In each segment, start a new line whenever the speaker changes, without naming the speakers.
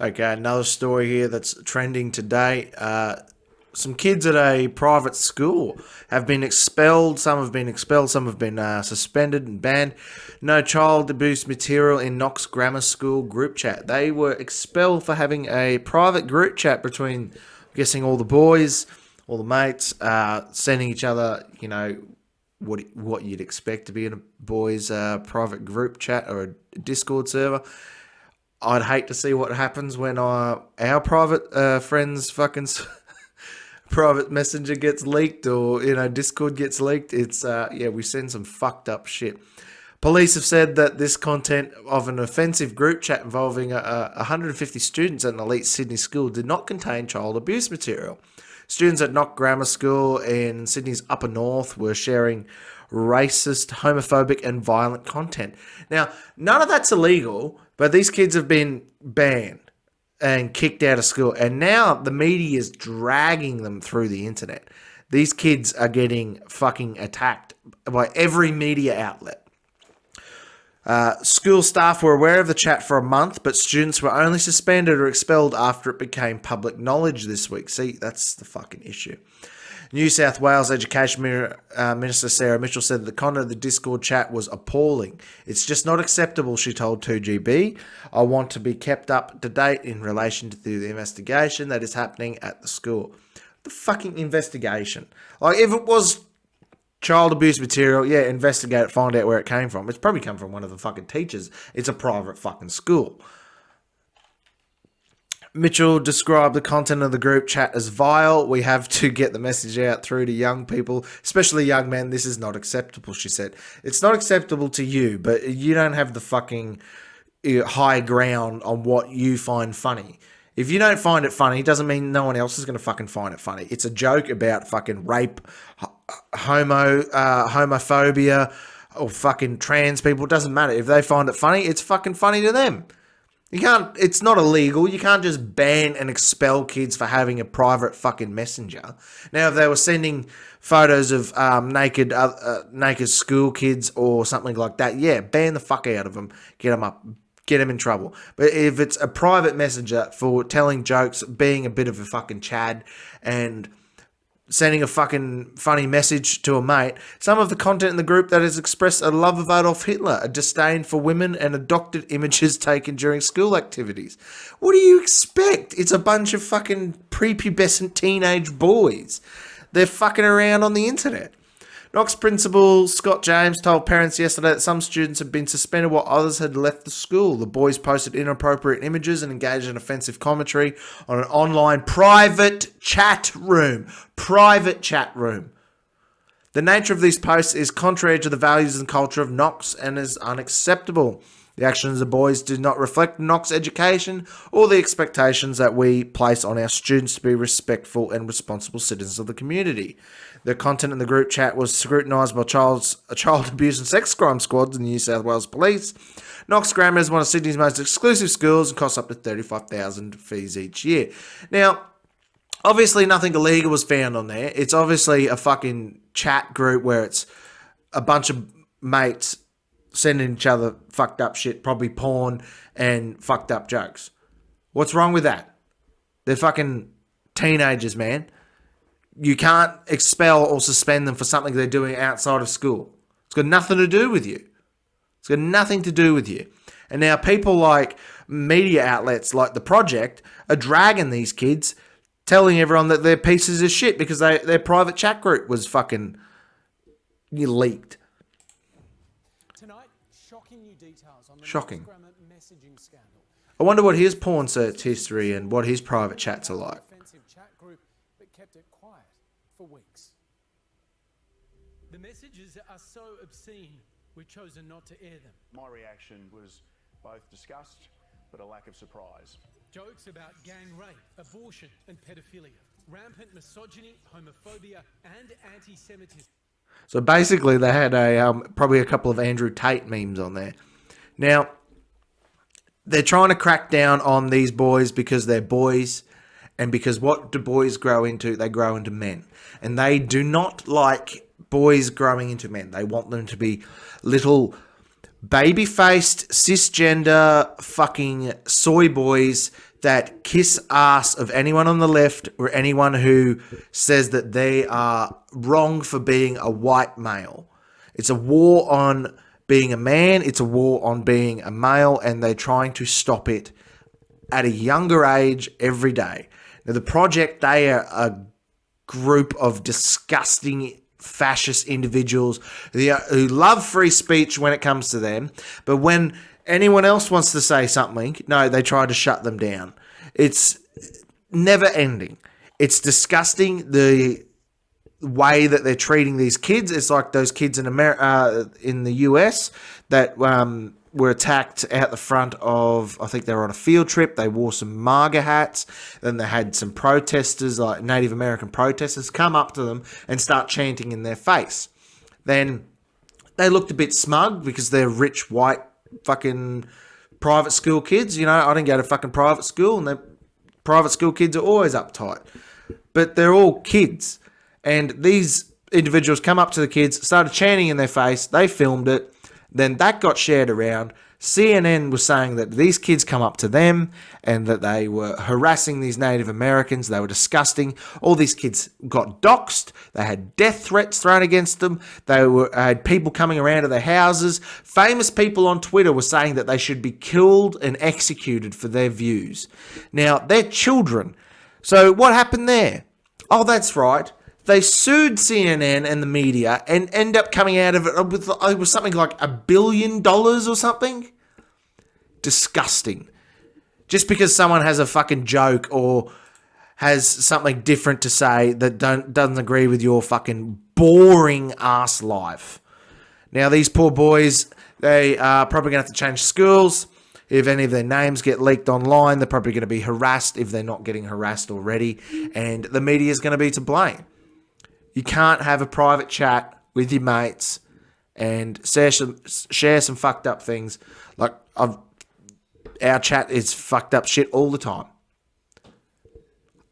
Okay, another story here that's trending today. Some kids at a private school have been expelled. Some have been expelled. Some have been suspended and banned. No child abuse material in Knox Grammar School group chat. They were expelled for having a private group chat between, I'm guessing, all the boys, all the mates, sending each other, what you'd expect to be in a boys' private group chat or a Discord server. I'd hate to see what happens when our private friends fucking private messenger gets leaked or Discord gets leaked. It's we send some fucked up shit. Police have said that this content of an offensive group chat involving 150 students at an elite Sydney school did not contain child abuse material. Students at Knox Grammar School in Sydney's Upper North were sharing racist, homophobic and violent content. Now, none of that's illegal, but these kids have been banned and kicked out of school, and now the media is dragging them through the internet. These kids are getting fucking attacked by every media outlet. School staff were aware of the chat for a month, but students were only suspended or expelled after it became public knowledge this week. See, that's the fucking issue. New South Wales Education Minister Sarah Mitchell said the content of the Discord chat was appalling. It's just not acceptable, she told 2GB. I want to be kept up to date in relation to the investigation that is happening at the school. The fucking investigation. Like, if it was child abuse material, yeah, investigate it, find out where it came from. It's probably come from one of the fucking teachers. It's a private fucking school. Mitchell described the content of the group chat as vile. We have to get the message out through to young people, especially young men. This is not acceptable, she said. It's not acceptable to you, but you don't have the fucking high ground on what you find funny. If you don't find it funny, it doesn't mean no one else is going to fucking find it funny. It's a joke about fucking rape, homophobia, or fucking trans people. It doesn't matter. If they find it funny, it's fucking funny to them. It's not illegal. You can't just ban and expel kids for having a private fucking messenger. Now, if they were sending photos of naked school kids or something like that, yeah, ban the fuck out of them. Get them in trouble. But if it's a private messenger for telling jokes, being a bit of a fucking Chad and sending a fucking funny message to a mate, some of the content in the group that has expressed a love of Adolf Hitler, a disdain for women, and adopted images taken during school activities. What do you expect? It's a bunch of fucking prepubescent teenage boys. They're fucking around on the internet. Knox principal Scott James told parents yesterday that some students had been suspended while others had left the school. The boys posted inappropriate images and engaged in offensive commentary on an online private chat room. The nature of these posts is contrary to the values and culture of Knox and is unacceptable. The actions of the boys do not reflect Knox education or the expectations that we place on our students to be respectful and responsible citizens of the community. The content in the group chat was scrutinised by child abuse and sex crime squads in the New South Wales Police. Knox Grammar is one of Sydney's most exclusive schools and costs up to $35,000 fees each year. Now, obviously nothing illegal was found on there. It's obviously a fucking chat group where it's a bunch of mates sending each other fucked up shit, probably porn and fucked up jokes. What's wrong with that? They're fucking teenagers, man. You can't expel or suspend them for something they're doing outside of school. It's got nothing to do with you. It's got nothing to do with you. And now people like media outlets like The Project are dragging these kids, telling everyone that they're pieces of shit because their private chat group was fucking leaked.
Tonight, shocking new details on the
Shocking.
Knox Grammar messaging scandal.
I wonder what his porn search history and what his private chats are like.
Offensive chat group that kept it quiet for weeks. The messages are so obscene, we've chosen not to air them.
My reaction was both disgust, but a lack of surprise.
Jokes about gang rape, abortion and pedophilia, rampant misogyny, homophobia and anti-Semitism.
So basically they had probably a couple of Andrew Tate memes on there. Now, they're trying to crack down on these boys because they're boys, and because what do boys grow into? They grow into men. And they do not like boys growing into men. They want them to be little baby-faced, cisgender, fucking soy boys that kiss ass of anyone on the left or anyone who says that they are wrong for being a white male. It's a war on being a man. It's a war on being a male, and they're trying to stop it at a younger age every day. Now, the Project, they are a group of disgusting fascist individuals who love free speech when it comes to them, but when anyone else wants to say something, no, they try to shut them down. It's never ending. It's disgusting, the way that they're treating these kids. It's like those kids in in the US that were attacked out the front of, I think they were on a field trip. They wore some MAGA hats. Then they had some protesters, like Native American protesters, come up to them and start chanting in their face. Then they looked a bit smug because they're rich, white, fucking private school kids. You know, I didn't go to fucking private school, and the private school kids are always uptight. But they're all kids. And these individuals come up to the kids, started chanting in their face. They filmed it. Then that got shared around. CNN was saying that these kids come up to them and that they were harassing these Native Americans. They were disgusting. All these kids got doxxed. They had death threats thrown against them. They had people coming around to their houses. Famous people on Twitter were saying that they should be killed and executed for their views. Now, they're children. So what happened there? Oh, that's right. They sued CNN and the media and end up coming out of it with something like $1 billion or something. Disgusting. Just because someone has a fucking joke or has something different to say that doesn't agree with your fucking boring ass life. Now, these poor boys, they are probably going to have to change schools. If any of their names get leaked online, they're probably going to be harassed if they're not getting harassed already. And the media is going to be to blame. You can't have a private chat with your mates and share some fucked up things. Like, our chat is fucked up shit all the time.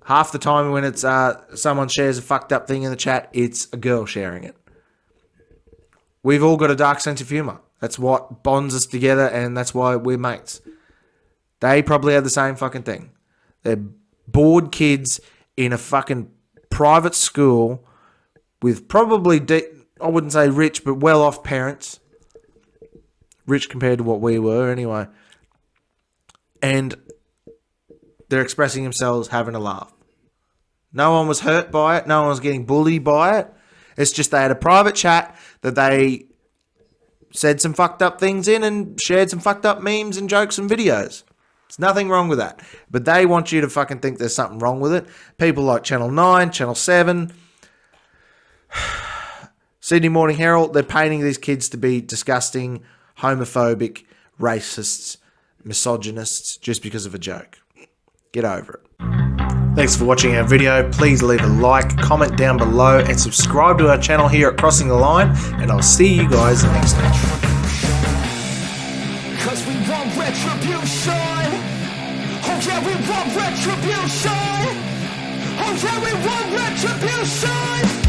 Half the time when it's someone shares a fucked up thing in the chat, it's a girl sharing it. We've all got a dark sense of humour. That's what bonds us together, and that's why we're mates. They probably have the same fucking thing. They're bored kids in a fucking private school with probably, I wouldn't say rich, but well-off parents. Rich compared to what we were, anyway. And they're expressing themselves, having a laugh. No one was hurt by it. No one was getting bullied by it. It's just they had a private chat that they said some fucked up things in and shared some fucked up memes and jokes and videos. There's nothing wrong with that. But they want you to fucking think there's something wrong with it. People like Channel 9, Channel 7... Sydney Morning Herald, they're painting these kids to be disgusting, homophobic, racists, misogynists, just because of a joke. Get over it. Thanks for watching our video. Please leave a like, comment down below, and subscribe to our channel here at Crossing the Line, and I'll see you guys next time.
'Cause we want retribution. Oh yeah, we want retribution. Oh yeah, we want retribution.